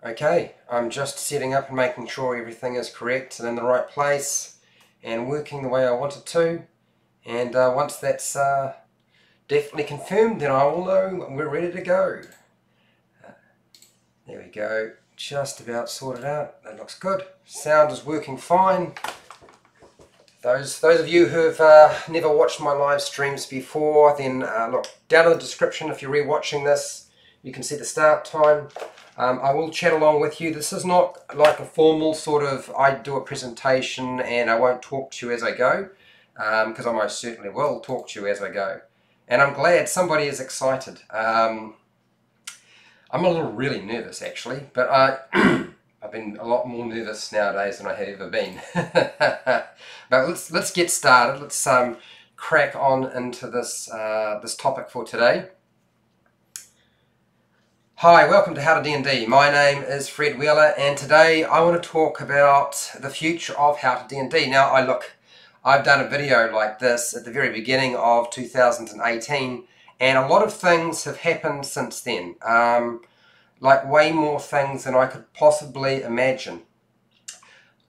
Okay, I'm just setting up and making sure everything is correct and in the right place and working the way I want it to. And once that's definitely confirmed, then I will know we're ready to go. There we go, just about sorted out. That looks good. Sound is working fine. Those of you who have never watched my live streams before, then look down in the description if you're rewatching this. You can see the start time. I will chat along with you. This is not like a formal sort of, I do a presentation and I won't talk to you as I go, because I most certainly will talk to you as I go. And I'm glad somebody is excited. I'm a little really nervous actually, but I've been a lot more nervous nowadays than I have ever been. But let's get started. Let's crack on into this this topic for today. Hi, welcome to HowtoDandD. My name is Fred Wheeler, and today I want to talk about the future of HowtoDandD. Now, I've done a video like this at the very beginning of 2018, and a lot of things have happened since then. Like way more things than I could possibly imagine.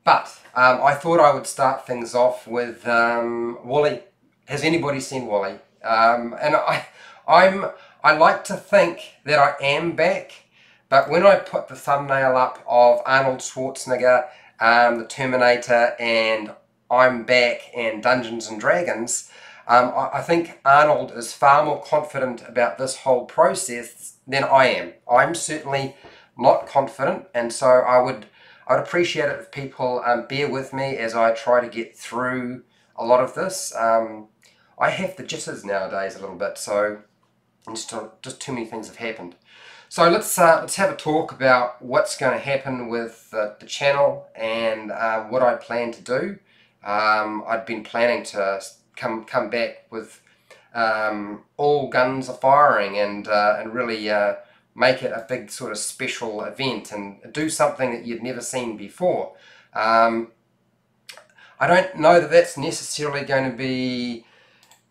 But I thought I would start things off with Wally. Has anybody seen Wally? And I like to think that I am back, but when I put the thumbnail up of Arnold Schwarzenegger, the Terminator, and I'm back and Dungeons and Dragons, I think Arnold is far more confident about this whole process than I am. I'm certainly not confident, and so I'd appreciate it if people bear with me as I try to get through a lot of this. I have the jitters nowadays a little bit, so just too many things have happened. So let's have a talk about what's going to happen with the channel and what I plan to do. I'd been planning to come back with all guns are firing and really make it a big sort of special event and do something that you've never seen before. I don't know that that's necessarily going to be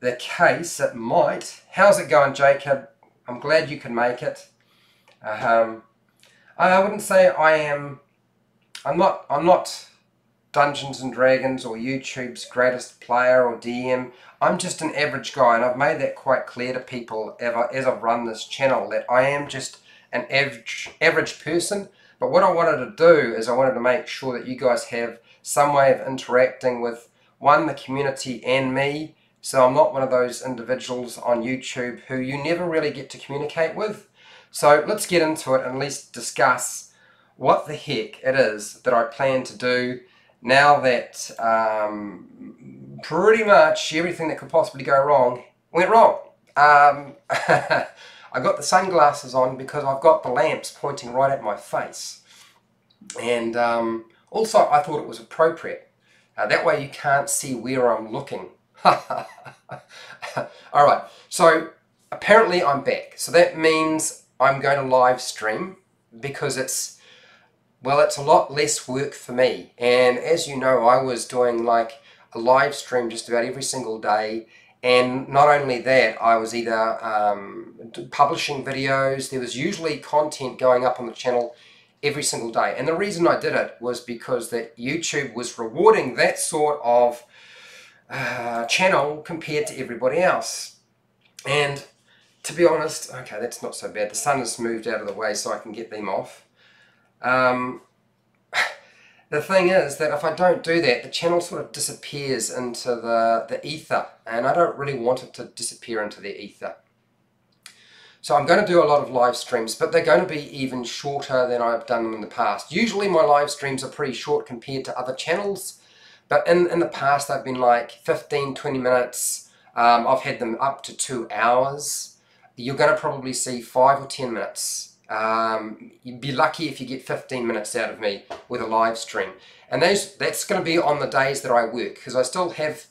the case. It might. How's it going, Jacob? I'm glad you can make it. I wouldn't say I'm not Dungeons and Dragons or YouTube's greatest player or DM. I'm just an average guy, and I've made that quite clear to people as I've run this channel, that I am just an average person. But what I wanted to do is I wanted to make sure that you guys have some way of interacting with, one, the community and me. So I'm not one of those individuals on YouTube who you never really get to communicate with. So let's get into it and at least discuss what the heck it is that I plan to do now that pretty much everything that could possibly go wrong went wrong. I got the sunglasses on because I've got the lamps pointing right at my face. And also I thought it was appropriate. That way you can't see where I'm looking. Alright, so apparently I'm back. So that means I'm going to live stream because it's a lot less work for me. And as you know, I was doing like a live stream just about every single day. And not only that, I was either publishing videos. There was usually content going up on the channel every single day. And the reason I did it was because that YouTube was rewarding that sort of channel compared to everybody else. And to be honest, okay, that's not so bad. The sun has moved out of the way so I can get them off. The thing is that if I don't do that, the channel sort of disappears into the ether, and I don't really want it to disappear into the ether. So I'm going to do a lot of live streams, but they're going to be even shorter than I've done them in the past. Usually my live streams are pretty short compared to other channels, but in the past they've been like 15-20 minutes. I've had them up to 2 hours. You're going to probably see 5 or 10 minutes. You'd be lucky if you get 15 minutes out of me with a live stream. And that's going to be on the days that I work, because I still have,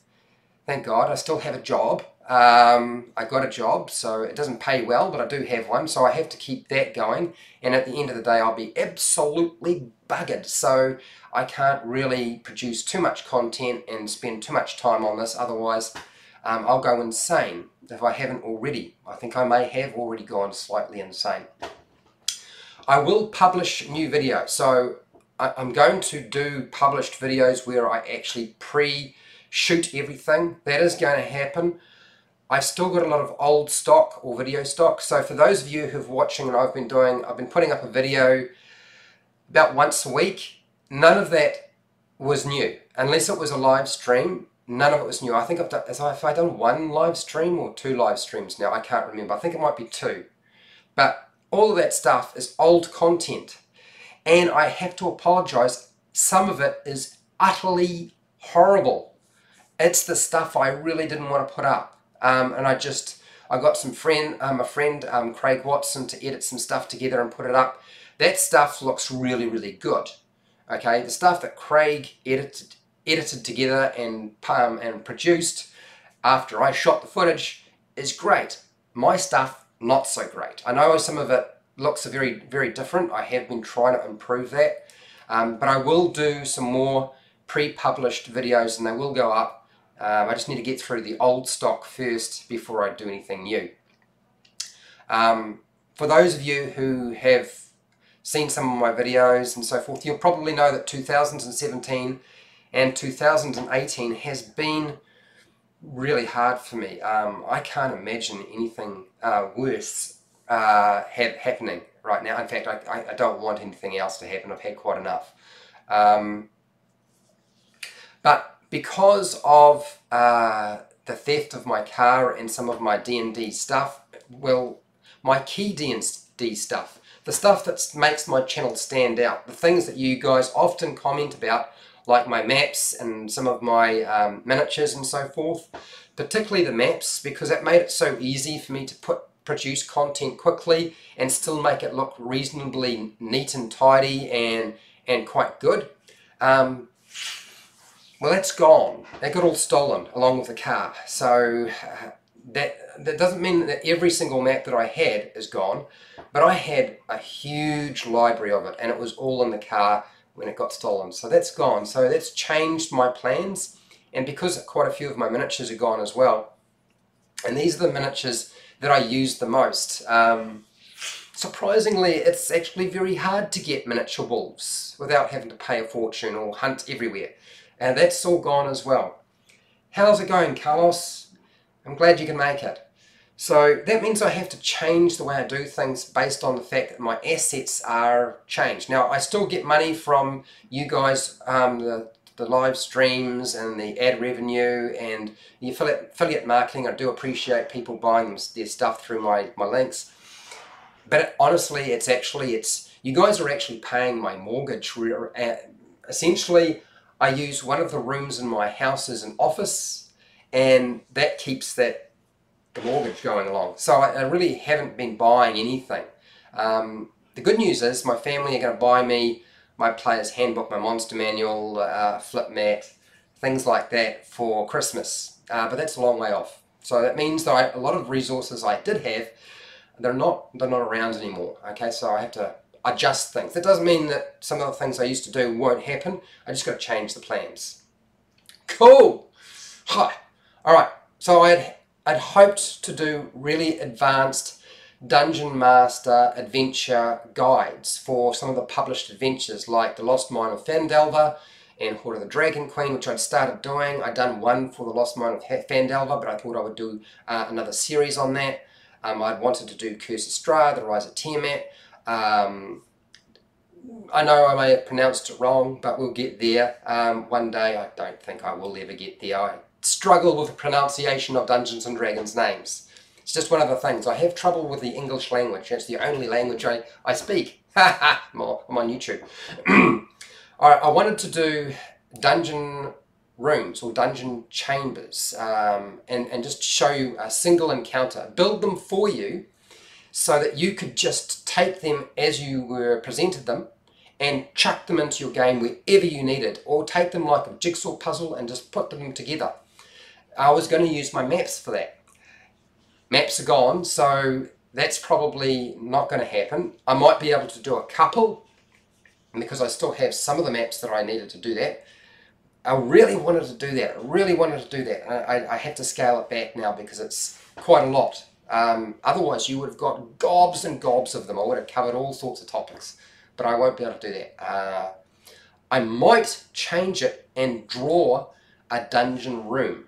thank God, I still have a job. I got a job, so it doesn't pay well, but I do have one, so I have to keep that going. And at the end of the day, I'll be absolutely buggered. So I can't really produce too much content and spend too much time on this, otherwise I'll go insane if I haven't already. I think I may have already gone slightly insane. I will publish new videos. So I'm going to do published videos where I actually pre-shoot everything. That is going to happen. I've still got a lot of old stock or video stock. So for those of you who've watching, and I've been putting up a video about once a week. None of that was new, unless it was a live stream. None of it was new. I think have I done one live stream or 2 live streams now? I can't remember. I think it might be 2. But all of that stuff is old content. And I have to apologize. Some of it is utterly horrible. It's the stuff I really didn't want to put up. And I got a friend, Craig Watson, to edit some stuff together and put it up. That stuff looks really, really good. Okay, the stuff that Craig edited together and produced after I shot the footage is great. My stuff, not so great. I know some of it looks very, very different. I have been trying to improve that. But I will do some more pre-published videos and they will go up. I just need to get through the old stock first before I do anything new. For those of you who have seen some of my videos and so forth, you'll probably know that 2017 and 2018 has been really hard for me. I can't imagine anything worse happening right now. In fact, I don't want anything else to happen. I've had quite enough. But because of the theft of my car and some of my D&D stuff, well, my key D&D stuff, the stuff that makes my channel stand out, the things that you guys often comment about, like my maps and some of my miniatures and so forth, particularly the maps, because it made it so easy for me to produce content quickly and still make it look reasonably neat and tidy and quite good. Well, that's gone. That got all stolen along with the car. So that doesn't mean that every single map that I had is gone, but I had a huge library of it and it was all in the car when it got stolen. So that's gone. So that's changed my plans, and because quite a few of my miniatures are gone as well, and these are the miniatures that I use the most. Surprisingly, it's actually very hard to get miniature wolves without having to pay a fortune or hunt everywhere. And that's all gone as well. How's it going, Carlos? I'm glad you can make it. So that means I have to change the way I do things based on the fact that my assets are changed. Now, I still get money from you guys, the live streams and the ad revenue and the affiliate marketing. I do appreciate people buying their stuff through my links. But honestly, you guys are actually paying my mortgage. Essentially, I use one of the rooms in my house as an office, and that keeps the mortgage going along. So I really haven't been buying anything. The good news is my family are going to buy me my player's handbook, my monster manual, flip mat, things like that for Christmas. But that's a long way off. So that means that a lot of resources I did have, they're not around anymore. Okay, so I have to adjust things. That doesn't mean that some of the things I used to do won't happen. I just got to change the plans. Cool. Hi. All right. So I'd hoped to do really advanced Dungeon Master adventure guides for some of the published adventures, like the Lost Mine of Phandelver and Hoard of the Dragon Queen, which I'd started doing. I'd done one for the Lost Mine of Phandelver, but I thought I would do another series on that. I'd wanted to do Curse of Strahd, The Rise of Tiamat. I know I may have pronounced it wrong, but we'll get there one day. I don't think I will ever get there. I struggle with the pronunciation of Dungeons and Dragons names. It's just one of the things. I have trouble with the English language. It's the only language I speak. I'm on YouTube. Alright, I wanted to do dungeon rooms or dungeon chambers and just show you a single encounter. Build them for you so that you could just take them as you were presented them and chuck them into your game wherever you needed, or take them like a jigsaw puzzle and just put them together. I was going to use my maps for that. Maps are gone, so that's probably not going to happen. I might be able to do a couple, because I still have some of the maps that I needed to do that. I really wanted to do that. I had to scale it back now because it's quite a lot. Otherwise, you would have got gobs and gobs of them. I would have covered all sorts of topics, but I won't be able to do that. I might change it and draw a dungeon room,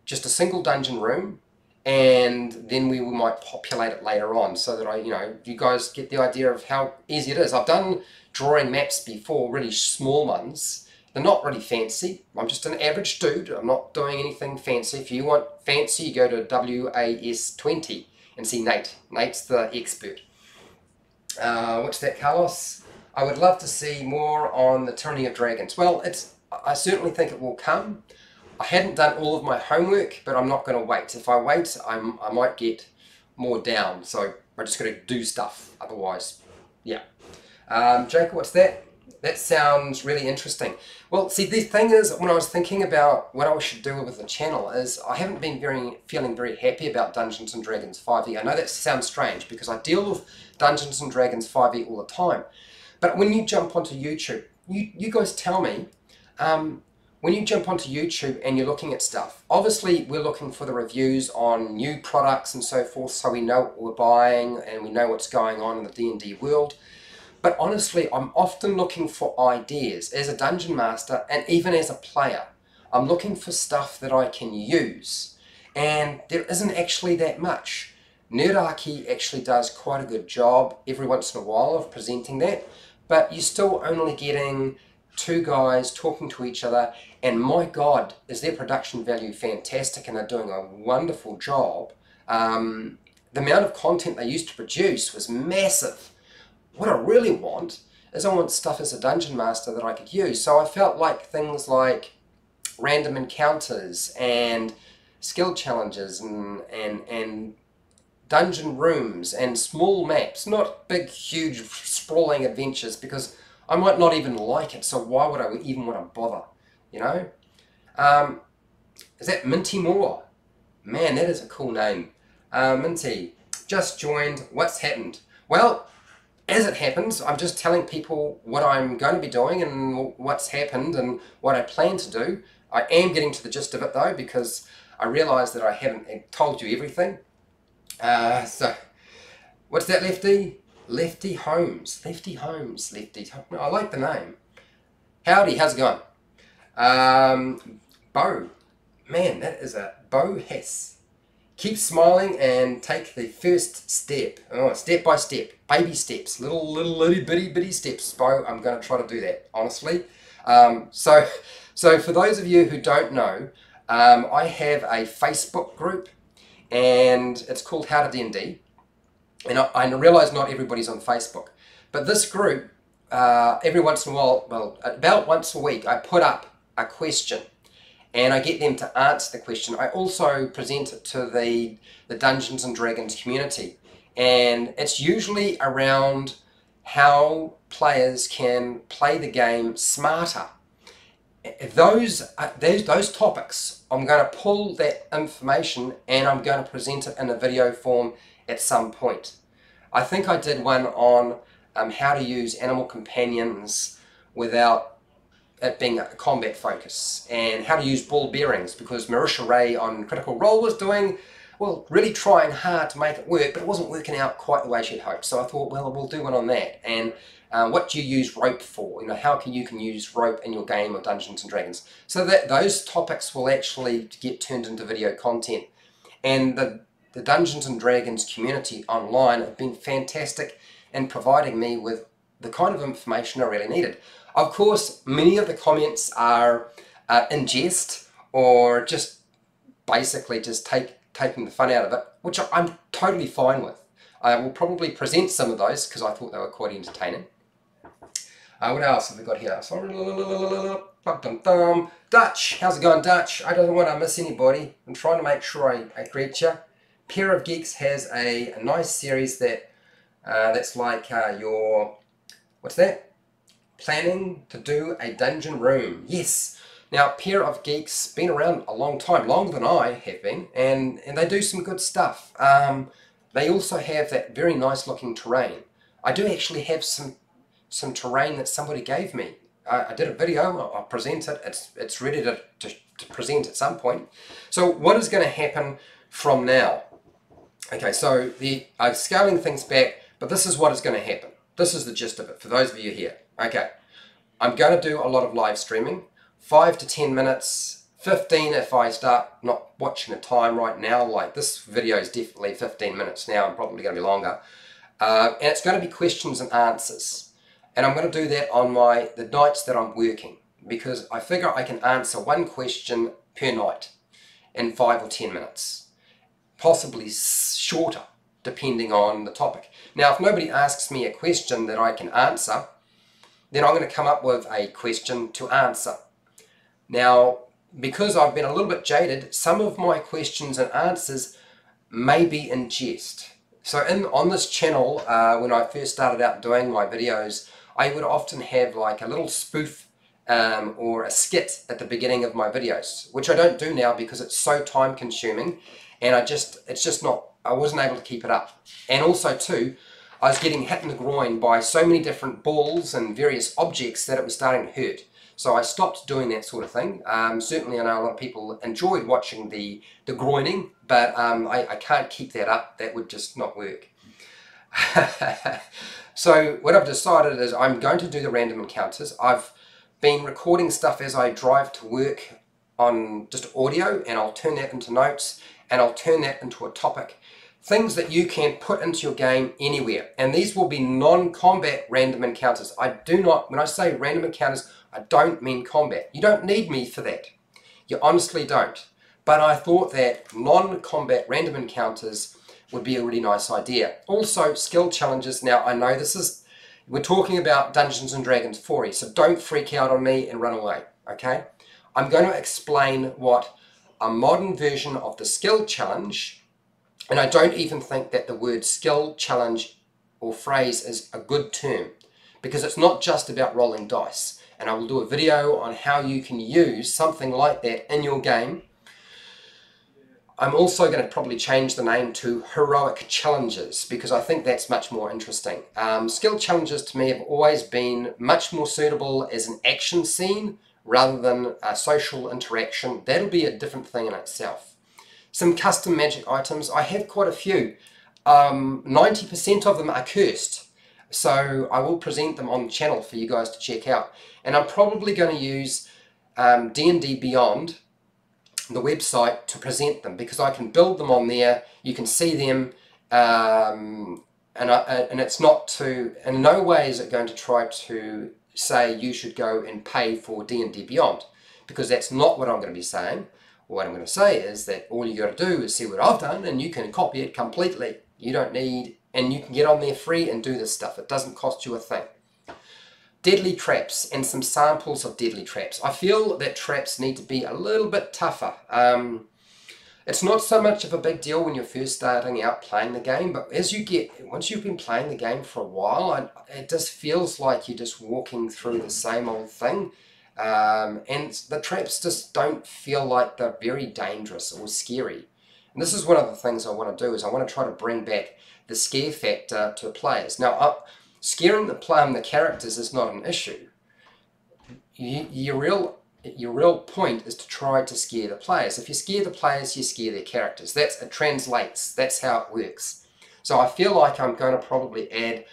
just a single dungeon room, and then we might populate it later on so that you guys get the idea of how easy it is. I've done drawing maps before, really small ones. They're not really fancy. I'm just an average dude. I'm not doing anything fancy. If you want fancy, you go to WAS20 and see Nate. Nate's the expert. What's that, Carlos? I would love to see more on the Tyranny of Dragons. Well, I certainly think it will come. I hadn't done all of my homework, but I'm not going to wait. If I wait, I might get more down. So I'm just going to do stuff. Otherwise, yeah. Jacob, what's that? That sounds really interesting. Well, see, the thing is, when I was thinking about what I should do with the channel, is I haven't been feeling very happy about Dungeons & Dragons 5e. I know that sounds strange, because I deal with Dungeons & Dragons 5e all the time. But when you jump onto YouTube, you guys tell me, when you jump onto YouTube and you're looking at stuff, obviously we're looking for the reviews on new products and so forth, so we know what we're buying and we know what's going on in the D&D world. But honestly, I'm often looking for ideas as a dungeon master and even as a player. I'm looking for stuff that I can use, and there isn't actually that much. Nerdarchy actually does quite a good job every once in a while of presenting that, but you're still only getting two guys talking to each other, and my God, is their production value fantastic, and they're doing a wonderful job. The amount of content they used to produce was massive. What I really want is I want stuff as a dungeon master that I could use. So I felt like things like random encounters and skill challenges and dungeon rooms and small maps, not big, huge, sprawling adventures, because I might not even like it, so why would I even want to bother, you know? Is that Minty Moore? Man, that is a cool name. Minty, just joined, what's happened? Well, as it happens, I'm just telling people what I'm going to be doing and what's happened and what I plan to do. I am getting to the gist of it though, because I realise that I haven't told you everything. So, what's that, Lefty? Lefty Holmes. Lefty Holmes. Lefty. No, I like the name. Howdy, how's it going? Bo. Man, that is a Bo Hess. Keep smiling and take the first step. Oh, step by step. Baby steps. Little bitty steps. Bo, I'm going to try to do that, honestly. So for those of you who don't know, I have a Facebook group, and it's called HowtoDandD. And I realise not everybody's on Facebook, but this group, every once in a while, well, about once a week, I put up a question, and I get them to answer the question. I also present it to the Dungeons & Dragons community, and it's usually around how players can play the game smarter. Those topics, I'm going to pull that information and I'm going to present it in a video form at some point. I think I did one on how to use animal companions without it being a combat focus, and how to use ball bearings, because Marisha Ray on Critical Role was doing, well, really trying hard to make it work, but it wasn't working out quite the way she'd hoped. So I thought, well, we'll do one on that. And what do you use rope for? You know, how you can use rope in your game of Dungeons & Dragons. So that those topics will actually get turned into video content. And the Dungeons & Dragons community online have been fantastic in providing me with the kind of information I really needed. Of course, many of the comments are in jest, or just basically just taking the fun out of it, which I'm totally fine with. I will probably present some of those because I thought they were quite entertaining. What else have we got here? Dutch, how's it going, Dutch? I don't want to miss anybody. I'm trying to make sure I greet you. Pair of Geeks has a nice series that's like your, what's that? Planning to do a dungeon room. Yes. Now, Pair of Geeks been around a long time, longer than I have been, and they do some good stuff. They also have that very nice looking terrain. I do actually have some terrain that somebody gave me. I did a video, I'll present it, it's ready to present at some point. So what is going to happen from now? Okay, so I'm scaling things back, but this is what is going to happen. This is the gist of it for those of you here. Okay, I'm going to do a lot of live streaming, 5 to 10 minutes, 15 if I start not watching the time right now. Like this video is definitely 15 minutes now, and probably going to be longer. And it's going to be questions and answers. And I'm going to do that on the nights that I'm working, because I figure I can answer one question per night in 5 or 10 minutes, possibly shorter depending on the topic. Now, if nobody asks me a question that I can answer, then I'm going to come up with a question to answer. Now, because I've been a little bit jaded, some of my questions and answers may be in jest. So on this channel, when I first started out doing my videos, I would often have like a little spoof or a skit at the beginning of my videos, which I don't do now because it's so time consuming, and I wasn't able to keep it up. And also too, I was getting hit in the groin by so many different balls and various objects that it was starting to hurt. So I stopped doing that sort of thing. Certainly I know a lot of people enjoyed watching the groining, but I can't keep that up. That would just not work. So what I've decided is I'm going to do the random encounters. I've been recording stuff as I drive to work on just audio, and I'll turn that into notes, and I'll turn that into a topic. Things that you can put into your game anywhere. And these will be non-combat random encounters. When I say random encounters, I don't mean combat. You don't need me for that. You honestly don't. But I thought that non-combat random encounters would be a really nice idea. Also, skill challenges. Now, I know we're talking about Dungeons and Dragons 4e, so don't freak out on me and run away, okay? I'm going to explain what a modern version of the skill challenge, and I don't even think that the word skill challenge or phrase is a good term, because it's not just about rolling dice. And I will do a video on how you can use something like that in your game. I'm also going to probably change the name to heroic challenges, because I think that's much more interesting. Skill challenges to me have always been much more suitable as an action scene rather than a social interaction. That'll be a different thing in itself. Some custom magic items, I have quite a few. 90% of them are cursed, so I will present them on the channel for you guys to check out. And I'm probably going to use D&D Beyond, the website, to present them, because I can build them on there, you can see them, and it's not to, in no way is it going to try to say you should go and pay for D&D Beyond, because that's not what I'm going to be saying. What I'm going to say is that all you got to do is see what I've done, and you can copy it completely. You don't need, and you can get on there free and do this stuff. It doesn't cost you a thing. Deadly traps and some samples of deadly traps. I feel that traps need to be a little bit tougher. It's not so much of a big deal when you're first starting out playing the game, but once you've been playing the game for a while, it just feels like you're just walking through the same old thing. And the traps just don't feel like they're very dangerous or scary. And this is one of the things I want to do, is I want to try to bring back the scare factor to players. Now, scaring the characters is not an issue. Your real point is to try to scare the players. If you scare the players, you scare their characters. It translates. That's how it works. So I feel like I'm going to probably add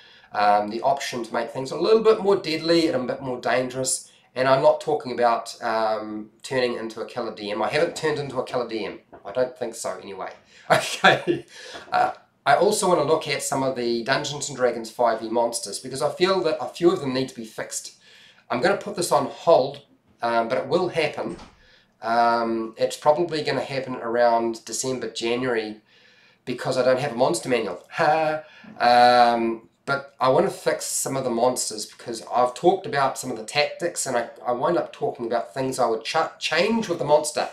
the option to make things a little bit more deadly and a bit more dangerous. And I'm not talking about turning into a killer DM. I haven't turned into a killer DM. I don't think so anyway. Okay. I also want to look at some of the Dungeons and Dragons 5e monsters, because I feel that a few of them need to be fixed. I'm going to put this on hold, but it will happen. It's probably going to happen around December, January, because I don't have a monster manual. But I want to fix some of the monsters, because I've talked about some of the tactics, and I wind up talking about things I would change with the monster,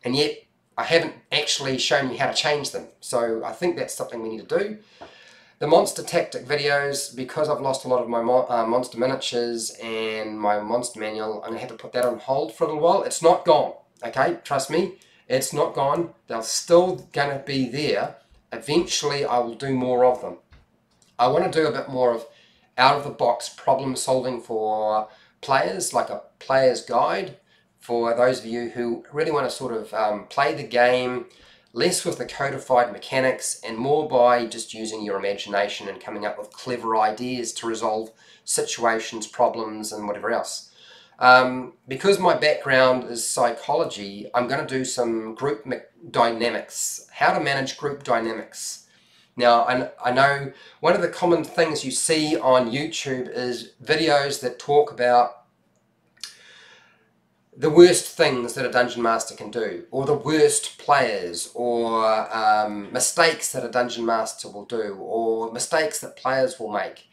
and yet I haven't actually shown you how to change them. So I think that's something we need to do. The monster tactic videos, because I've lost a lot of my monster miniatures and my monster manual, I'm going to have to put that on hold for a little while. It's not gone, okay? Trust me, it's not gone. They're still going to be there. Eventually I will do more of them. I want to do a bit more of out-of-the-box problem solving for players, like a player's guide, for those of you who really want to sort of play the game less with the codified mechanics and more by just using your imagination and coming up with clever ideas to resolve situations, problems, and whatever else. Because my background is psychology, I'm going to do some group dynamics, how to manage group dynamics. Now, I know one of the common things you see on YouTube is videos that talk about the worst things that a Dungeon Master can do, or the worst players, or mistakes that a Dungeon Master will do, or mistakes that players will make.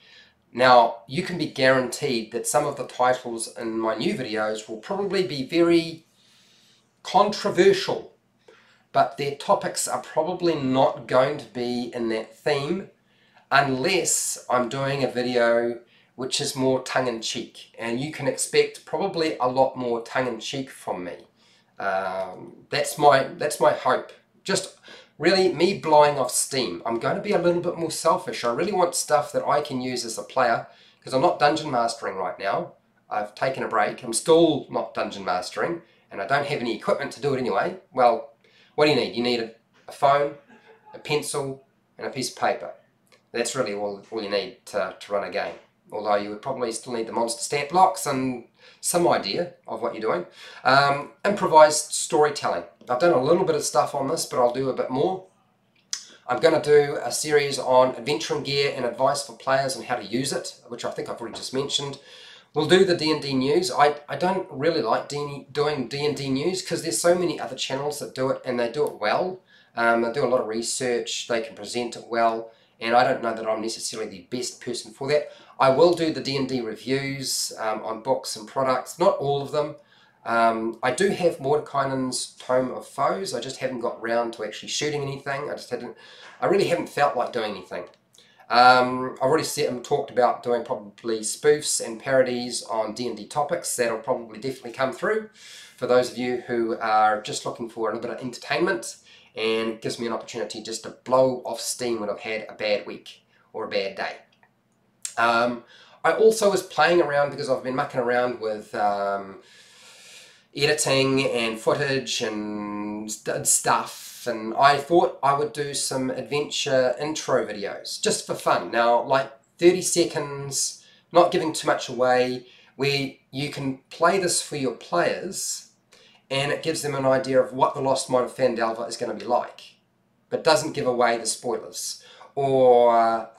Now, you can be guaranteed that some of the titles in my new videos will probably be very controversial, but their topics are probably not going to be in that theme unless I'm doing a video which is more tongue-in-cheek, and you can expect probably a lot more tongue-in-cheek from me. That's my hope. Just really me blowing off steam. I'm going to be a little bit more selfish. I really want stuff that I can use as a player, because I'm not dungeon mastering right now. I've taken a break. I'm still not dungeon mastering, and I don't have any equipment to do it anyway. Well, what do you need? You need a phone, a pencil, and a piece of paper. That's really all you need to run a game. Although you would probably still need the monster stat blocks and some idea of what you're doing. Improvised storytelling. I've done a little bit of stuff on this, but I'll do a bit more. I'm going to do a series on adventuring gear and advice for players and how to use it, which I think I've already just mentioned. We'll do the D&D news. I don't really like doing D&D news because there's so many other channels that do it, and they do it well. They do a lot of research, they can present it well, and I don't know that I'm necessarily the best person for that. I will do the D&D reviews on books and products, not all of them. I do have Mordekainen's Tome of Foes. I just haven't got round to actually shooting anything. I really haven't felt like doing anything. I've already talked about doing probably spoofs and parodies on D&D topics. That'll probably definitely come through for those of you who are just looking for a little bit of entertainment, and it gives me an opportunity just to blow off steam when I've had a bad week or a bad day. I also was playing around because I've been mucking around with editing and footage and stuff, and I thought I would do some adventure intro videos just for fun. Now, like 30 seconds, not giving too much away, where you can play this for your players and it gives them an idea of what the Lost Mine of Phandelver is going to be like, but doesn't give away the spoilers. Or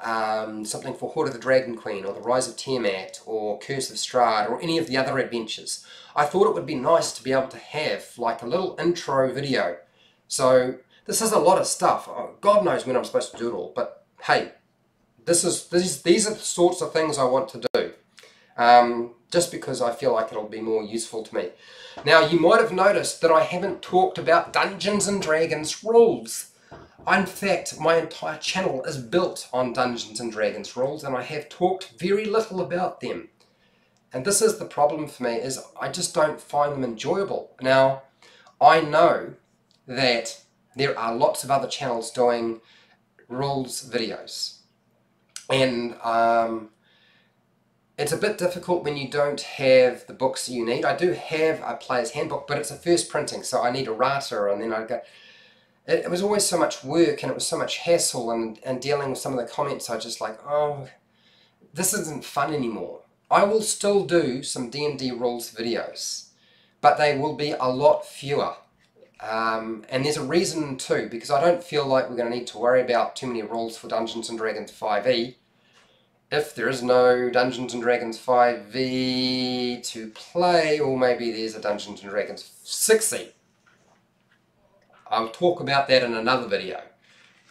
something for Hoard of the Dragon Queen, or The Rise of Tiamat, or Curse of Strahd, or any of the other adventures. I thought it would be nice to be able to have like a little intro video. So this is a lot of stuff. Oh, God knows when I'm supposed to do it all, but hey, these are the sorts of things I want to do. Just because I feel like it'll be more useful to me. Now, you might have noticed that I haven't talked about Dungeons and Dragons rules. In fact, my entire channel is built on Dungeons and Dragons rules, and I have talked very little about them. And this is the problem for me, is I just don't find them enjoyable. Now, I know that there are lots of other channels doing rules videos, and it's a bit difficult when you don't have the books that you need. I do have a player's handbook, but it's a first printing, so I need a errata, and then I go... It was always so much work, and it was so much hassle, and dealing with some of the comments, I was just like, oh, this isn't fun anymore. I will still do some D&D rules videos, but they will be a lot fewer. And there's a reason too, because I don't feel like we're going to need to worry about too many rules for Dungeons & Dragons 5e if there is no Dungeons & Dragons 5e to play, or maybe there's a Dungeons & Dragons 6e. I'll talk about that in another video,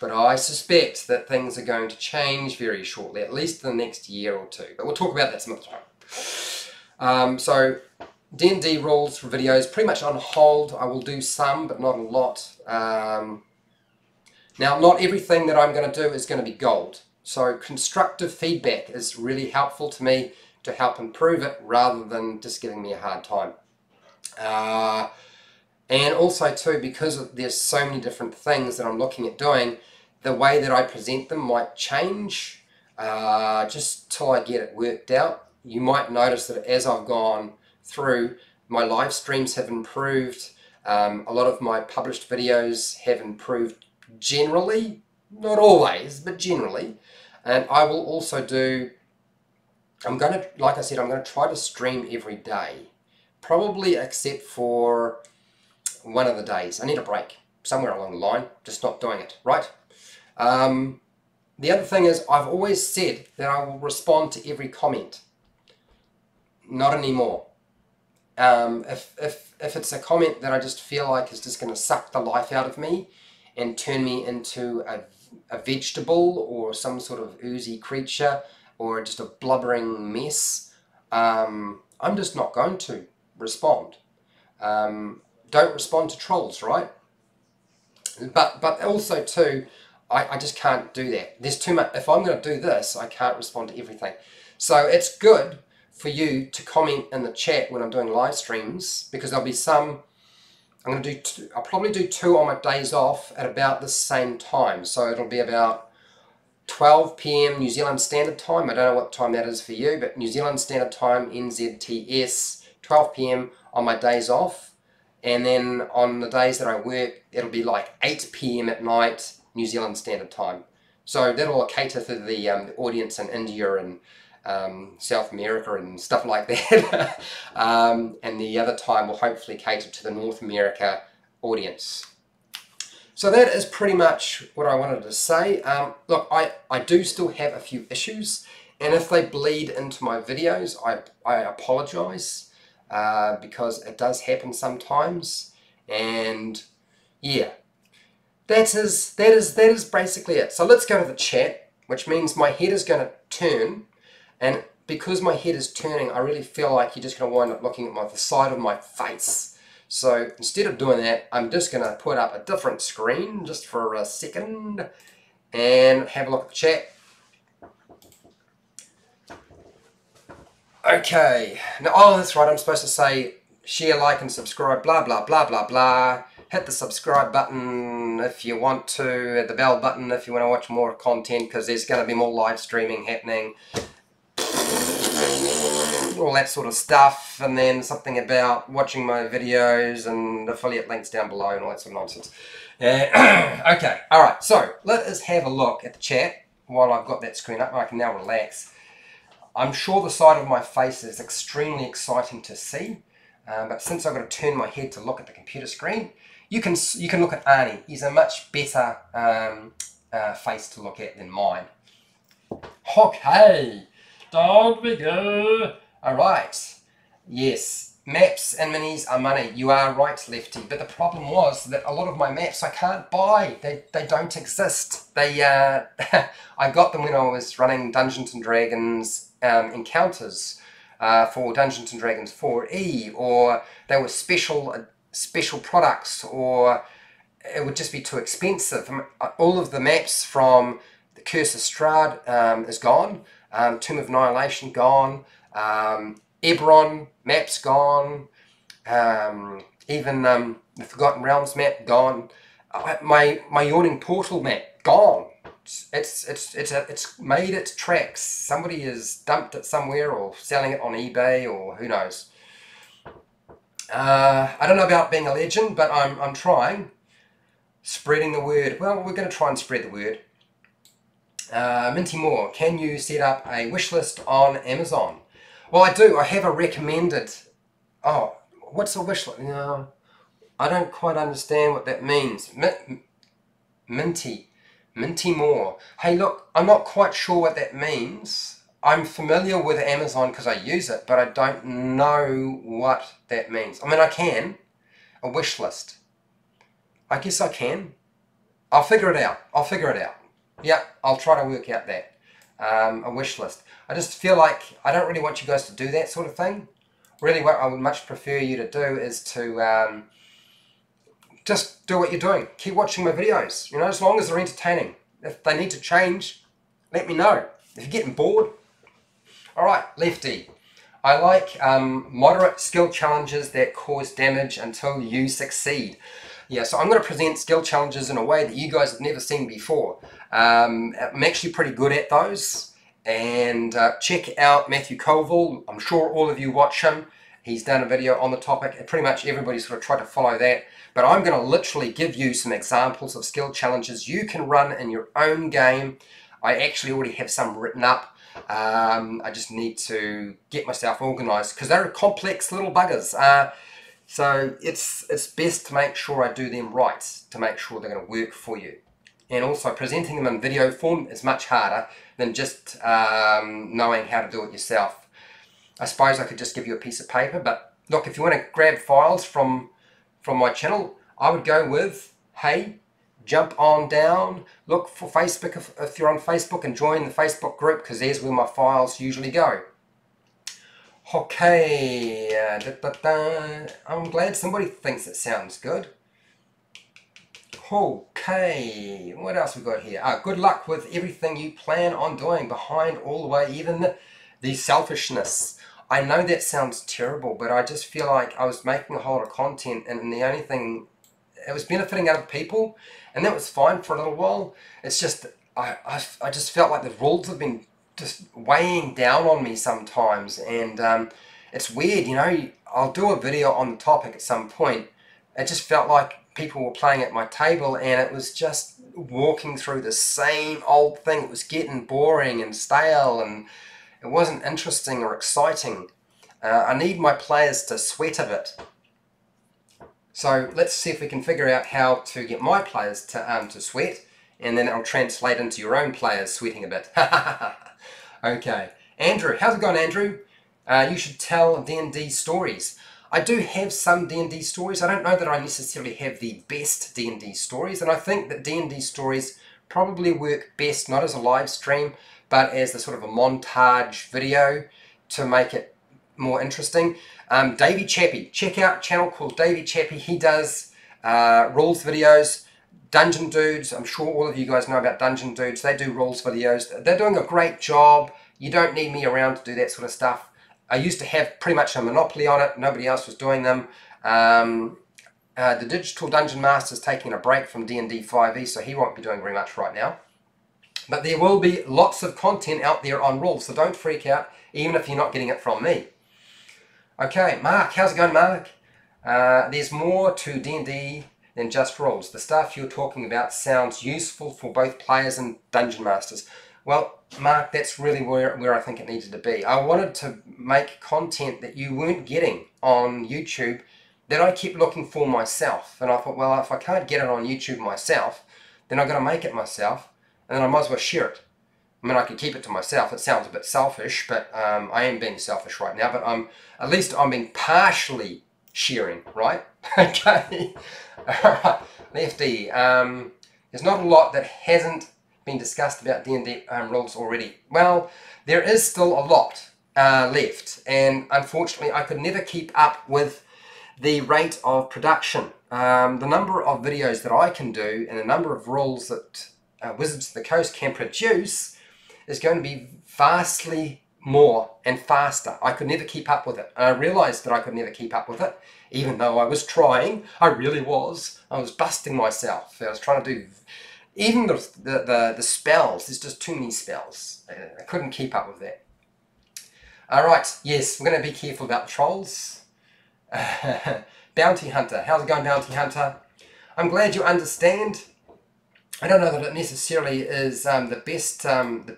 but I suspect that things are going to change very shortly, at least in the next year or two, but we'll talk about that some other time. So D&D rules for videos pretty much on hold. I will do some, but not a lot. Now, not everything that I'm going to do is going to be gold, so constructive feedback is really helpful to me to help improve it rather than just giving me a hard time. And also too, because there's so many different things that I'm looking at doing, the way that I present them might change just till I get it worked out. You might notice that as I've gone through, my live streams have improved, A lot of my published videos have improved generally, not always, but generally. And I will also do, like I said, I'm going to try to stream every day. Probably except for one of the days. I need a break somewhere along the line, just not doing it, right? The other thing is, I've always said that I will respond to every comment. Not anymore. If it's a comment that I just feel like is just going to suck the life out of me and turn me into a vegetable or some sort of oozy creature or just a blubbering mess, I'm just not going to respond. Don't respond to trolls, right? But also too, I just can't do that. There's too much. If I'm going to do this, I can't respond to everything. So it's good for you to comment in the chat when I'm doing live streams, because there'll be some. I'll probably do 2 on my days off at about the same time. So it'll be about 12 p.m. New Zealand Standard Time. I don't know what time that is for you, but New Zealand Standard Time, NZTS, 12 p.m. on my days off. And then on the days that I work, it'll be like 8 p.m. at night, New Zealand Standard Time. So that'll cater to the audience in India and South America and stuff like that. And the other time will hopefully cater to the North America audience. So that is pretty much what I wanted to say. Look, I do still have a few issues, and if they bleed into my videos, I apologize. Because it does happen sometimes, and yeah, that is basically it. So let's go to the chat, which means my head is going to turn, and because my head is turning, I really feel like you're just going to wind up looking at the side of my face. So instead of doing that, I'm just going to put up a different screen just for a second and have a look at the chat. Okay, now, oh, that's right, I'm supposed to say share, like, and subscribe, blah, blah, blah, blah, blah. Hit the subscribe button if you want to, the bell button if you want to watch more content, because there's going to be more live streaming happening. All that sort of stuff, and then something about watching my videos and affiliate links down below and all that sort of nonsense. Okay, alright, so let us have a look at the chat while I've got that screen up. I can now relax. I'm sure the side of my face is extremely exciting to see, but since I've got to turn my head to look at the computer screen, you can look at Arnie. He's a much better face to look at than mine. Okay, down we go. All right, yes, maps and minis are money. You are right, Lefty. But the problem was that a lot of my maps I can't buy. They don't exist. They I got them when I was running Dungeons and Dragons encounters for Dungeons and Dragons 4E, or they were special products, or it would just be too expensive. All of the maps from the Curse of Strahd is gone, Tomb of Annihilation gone, Eberron map's gone, even the Forgotten Realms map gone, my Yawning Portal map gone. It's made its tracks. Somebody has dumped it somewhere or selling it on eBay or who knows. I don't know about being a legend, but I'm trying. Spreading the word. Well, we're going to try and spread the word. Minty Moore, can you set up a wish list on Amazon? Well, I do. I have a recommended. Oh, what's a wish list? No, I don't quite understand what that means. Minty Moore. Hey, look, I'm not quite sure what that means. I'm familiar with Amazon because I use it, but I don't know what that means. I mean, I can. A wish list. I guess I can. I'll figure it out. Yeah, I'll try to work out that. A wish list. I just feel like I don't really want you guys to do that sort of thing. Really, what I would much prefer you to do is to just do what you're doing. Keep watching my videos, you know, as long as they're entertaining. If they need to change, let me know. If you're getting bored. Alright, Lefty. I like moderate skill challenges that cause damage until you succeed. Yeah, so I'm going to present skill challenges in a way that you guys have never seen before. I'm actually pretty good at those. And check out Matthew Colville. I'm sure all of you watch him. He's done a video on the topic, and pretty much everybody sort of tried to follow that. But I'm going to literally give you some examples of skill challenges you can run in your own game. I actually already have some written up. I just need to get myself organized because they're complex little buggers. So it's best to make sure I do them right, to make sure they're going to work for you. And also presenting them in video form is much harder than just knowing how to do it yourself. I suppose I could just give you a piece of paper, but look, if you want to grab files from my channel, I would go with, hey, jump on down, look for Facebook if you're on Facebook, and join the Facebook group, because there's where my files usually go. Okay, I'm glad somebody thinks it sounds good. Okay, what else we got here? Good luck with everything you plan on doing, behind all the way, even the selfishness. I know that sounds terrible, but I just feel like I was making a whole lot of content, and the only thing, it was benefiting other people, and that was fine for a little while. It's just, I just felt like the rules have been just weighing down on me sometimes, and it's weird, you know. I'll do a video on the topic at some point. It just felt like people were playing at my table, and it was just walking through the same old thing. It was getting boring and stale, and it wasn't interesting or exciting. I need my players to sweat a bit. So let's see if we can figure out how to get my players to sweat, and then it'll translate into your own players sweating a bit. Okay, Andrew, how's it going, Andrew? You should tell D&D stories. I do have some D&D stories. I don't know that I necessarily have the best D&D stories, and I think that D&D stories probably work best not as a live stream, but as the sort of a montage video to make it more interesting. Davey Chappie, check out a channel called Davey Chappie. He does rules videos. Dungeon Dudes, I'm sure all of you guys know about Dungeon Dudes. They do rules videos. They're doing a great job. You don't need me around to do that sort of stuff. I used to have pretty much a monopoly on it. Nobody else was doing them. The Digital Dungeon Master is taking a break from D&D 5e, so he won't be doing very much right now. But there will be lots of content out there on rules, so don't freak out, even if you're not getting it from me. Okay, Mark, how's it going, Mark? There's more to D&D than just rules. The stuff you're talking about sounds useful for both players and dungeon masters. Well, Mark, that's really where I think it needed to be. I wanted to make content that you weren't getting on YouTube that I kept looking for myself. And I thought, well, if I can't get it on YouTube myself, then I've got to make it myself, and then I might as well share it. I mean, I could keep it to myself. It sounds a bit selfish, but I am being selfish right now, but at least I'm being partially sharing, right? Okay. Alright, Lefty. There's not a lot that hasn't been discussed about D&D rules already. Well, there is still a lot left, and unfortunately I could never keep up with the rate of production. The number of videos that I can do and the number of rules that Wizards of the Coast can produce is going to be vastly more and faster. I could never keep up with it. And I realized that I could never keep up with it, even though I was trying. I really was. I was busting myself. I was trying to do even the spells. There's just too many spells. I couldn't keep up with that. Alright, yes, we're going to be careful about the trolls. Bounty Hunter, how's it going, Bounty Hunter? I'm glad you understand. I don't know that it necessarily is the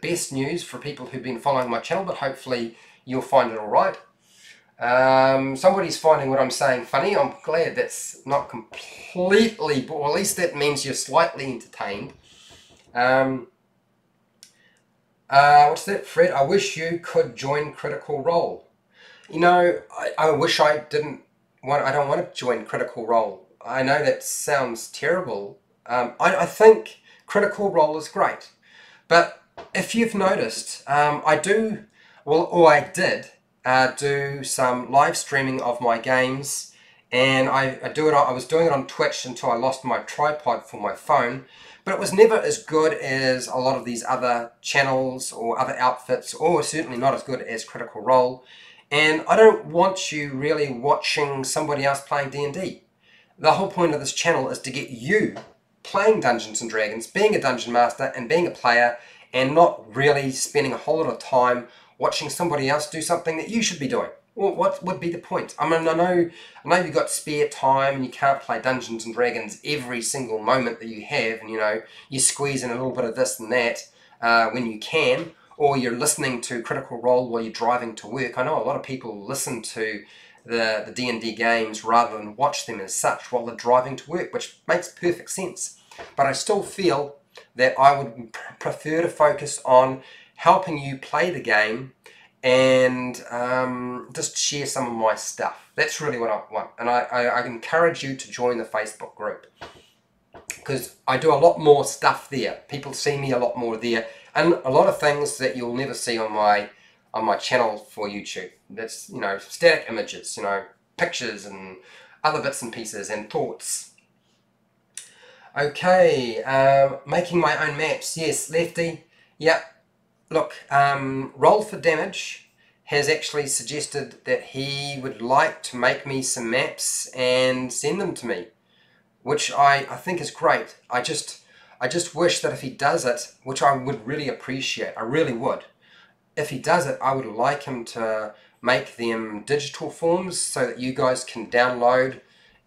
best news for people who've been following my channel, but hopefully you'll find it alright. Somebody's finding what I'm saying funny. I'm glad that's not completely, or at least that means you're slightly entertained. What's that, Fred? I wish you could join Critical Role. You know, I wish I didn't want, I don't want to join Critical Role. I know that sounds terrible. I think Critical Role is great. But if you've noticed, I did do some live streaming of my games, and I was doing it on Twitch until I lost my tripod for my phone, but it was never as good as a lot of these other channels or other outfits, or certainly not as good as Critical Role. And I don't want you really watching somebody else playing D&D. The whole point of this channel is to get you playing Dungeons and Dragons, being a Dungeon Master and being a player, and not really spending a whole lot of time watching somebody else do something that you should be doing. Well, what would be the point? I mean, I know you've got spare time and you can't play Dungeons and Dragons every single moment that you have, and you squeeze in a little bit of this and that when you can, or you're listening to Critical Role while you're driving to work. I know a lot of people listen to the D&D games rather than watch them as such while they're driving to work, which makes perfect sense. But I still feel that I would prefer to focus on helping you play the game and just share some of my stuff. That's really what I want. And I encourage you to join the Facebook group, because I do a lot more stuff there. People see me a lot more there, and a lot of things that you'll never see on my channel for YouTube. That's, static images, pictures and other bits and pieces and thoughts. Okay, making my own maps. Yes, Lefty. Yep. Look, Roll for Damage has actually suggested that he would like to make me some maps and send them to me, which I think is great. I just wish that if he does it, which I would really appreciate, I really would, if he does it, I would like him to make them digital forms so that you guys can download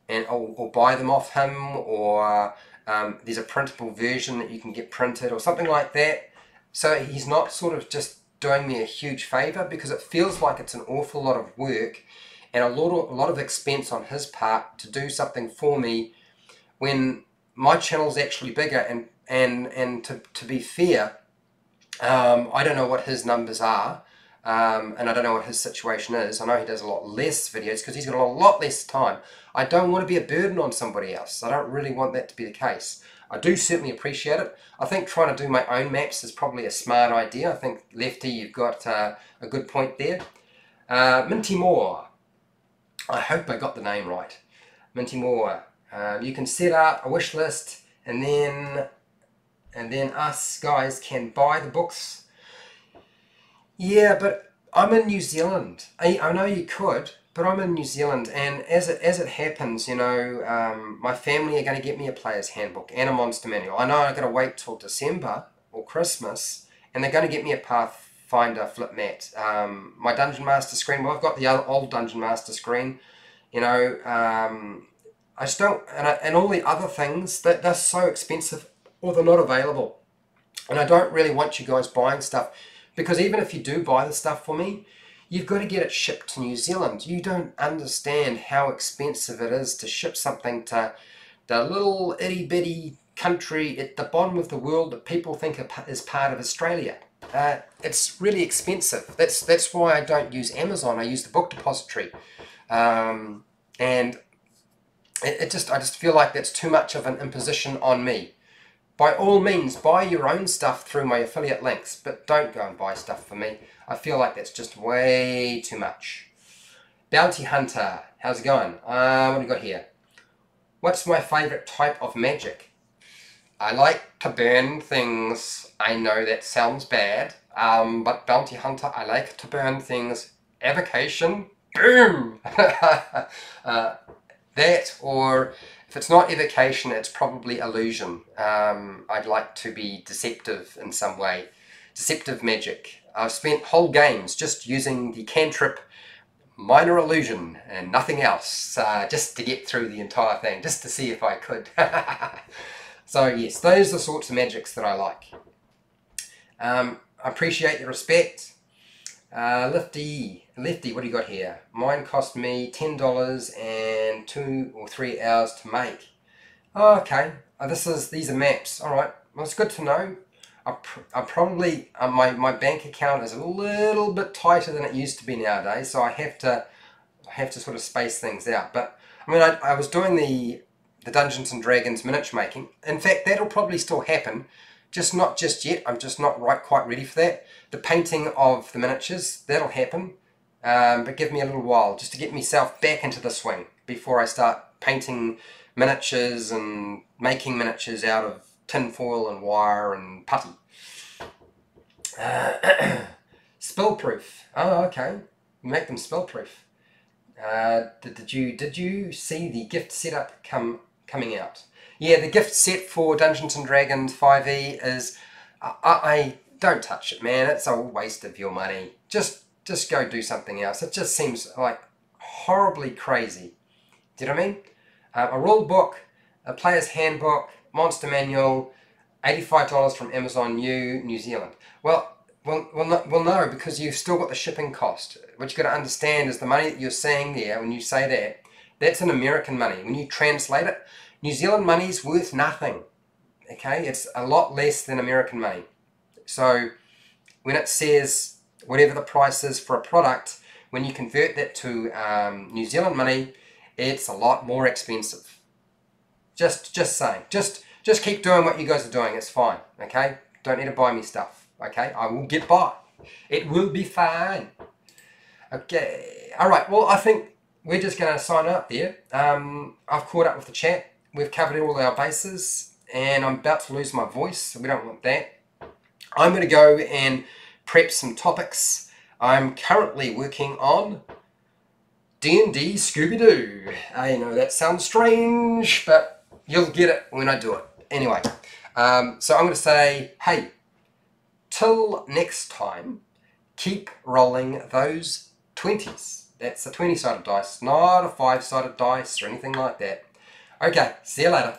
and or buy them off him, or there's a printable version that you can get printed or something like that. So he's not sort of just doing me a huge favor, because it feels like it's an awful lot of work and a lot of expense on his part to do something for me when my channel's actually bigger. And to be fair, I don't know what his numbers are, and I don't know what his situation is. I know he does a lot less videos because he's got a lot less time. I don't want to be a burden on somebody else. I don't really want that to be the case. I do certainly appreciate it. I think trying to do my own maps is probably a smart idea. I think, Lefty, you've got a good point there. Minty Moore. I hope I got the name right. Minty Moore. You can set up a wish list, and then us guys can buy the books. Yeah, but I'm in New Zealand. I know you could, but I'm in New Zealand, and as it happens, my family are going to get me a player's handbook and a monster manual. I know I've got to wait till December or Christmas, and they're going to get me a Pathfinder flip mat. My Dungeon Master screen, well, I've got the old Dungeon Master screen, I just don't, and all the other things, that they're so expensive, or they're not available. And I don't really want you guys buying stuff, because even if you do buy the stuff for me, you've got to get it shipped to New Zealand. You don't understand how expensive it is to ship something to the little itty bitty country at the bottom of the world that people think is part of Australia. It's really expensive. That's why I don't use Amazon. I use the book depository, and I just feel like that's too much of an imposition on me. By all means, buy your own stuff through my affiliate links, but don't go and buy stuff for me. I feel like that's just way too much. Bounty Hunter, how's it going? What do you got here? What's my favourite type of magic? I like to burn things. I know that sounds bad, but Bounty Hunter, I like to burn things. Evocation, boom! That, or if it's not evocation, it's probably illusion. I'd like to be deceptive in some way. Deceptive magic. I've spent whole games just using the cantrip minor illusion and nothing else, just to get through the entire thing, just to see if I could. So yes, those are the sorts of magics that I like. I appreciate your respect. Lefty, what do you got here? Mine cost me $10 and 2 or 3 hours to make. Oh, okay. These are maps. All right. Well, it's good to know. I probably my bank account is a little bit tighter than it used to be nowadays, so I have to sort of space things out. But I mean, I was doing the Dungeons and Dragons miniature making. In fact, that'll probably still happen. Just not just yet. I'm just not quite ready for that. The painting of the miniatures, that'll happen. But give me a little while just to get myself back into the swing before I start painting miniatures and making miniatures out of tin foil and wire and putty. Spellproof. Oh, okay. You make them spellproof. Did you see the gift setup coming out? Yeah, the gift set for Dungeons and Dragons 5e is... I don't touch it, man. It's a waste of your money. Just just go do something else. It just seems like horribly crazy. Do you know what I mean? A rule book, a player's handbook, monster manual, $85 from Amazon New Zealand. Well, no, because you've still got the shipping cost. What you've got to understand is the money that you're saying there, when you say that, that's an American money. When you translate it, New Zealand money's worth nothing. Okay, it's a lot less than American money. So when it says whatever the price is for a product, when you convert that to New Zealand money, it's a lot more expensive. Just saying. Just keep doing what you guys are doing. It's fine. Okay, don't need to buy me stuff. Okay, I will get by. It will be fine. Okay, all right. Well, I think we're just going to sign up there. I've caught up with the chat. We've covered all our bases, and I'm about to lose my voice, so we don't want that. I'm going to go and prep some topics. I'm currently working on D&D Scooby-Doo. I know that sounds strange, but you'll get it when I do it. Anyway, so I'm going to say, hey, till next time, keep rolling those 20s. That's a 20-sided dice, not a 5-sided dice or anything like that. Okay, see you later.